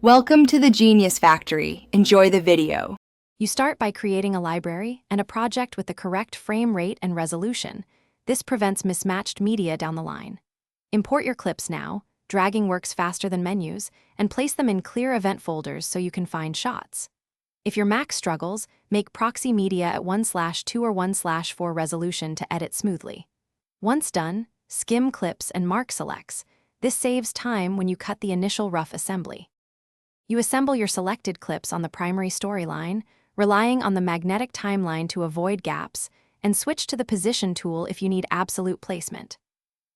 Welcome to the Genius Factory. Enjoy the video. You start by creating a library and a project with the correct frame rate and resolution. This prevents mismatched media down the line. Import your clips now. Dragging works faster than menus, and place them in clear event folders so you can find shots. If your Mac struggles, make proxy media at 1/2 or 1/4 resolution to edit smoothly. Once done, skim clips and mark selects. This saves time when you cut the initial rough assembly. You assemble your selected clips on the primary storyline, relying on the magnetic timeline to avoid gaps, and switch to the position tool if you need absolute placement.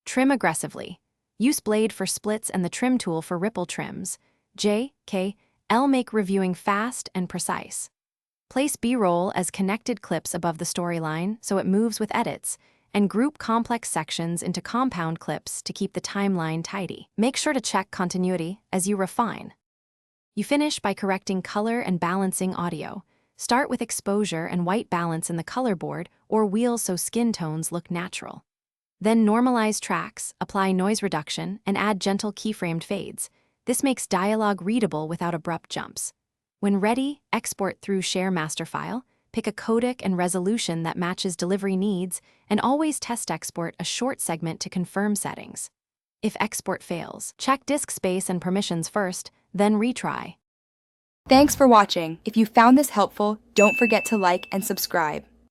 Trim aggressively. Use blade for splits and the trim tool for ripple trims. J, K, L make reviewing fast and precise. Place B-roll as connected clips above the storyline so it moves with edits, and group complex sections into compound clips to keep the timeline tidy. Make sure to check continuity as you refine. You finish by correcting color and balancing audio. Start with exposure and white balance in the color board or wheel so skin tones look natural. Then normalize tracks, apply noise reduction, and add gentle keyframed fades. This makes dialogue readable without abrupt jumps. When ready, export through Share Master File, pick a codec and resolution that matches delivery needs, and always test export a short segment to confirm settings. If export fails, check disk space and permissions first, then retry. Thanks for watching. If you found this helpful, don't forget to like and subscribe.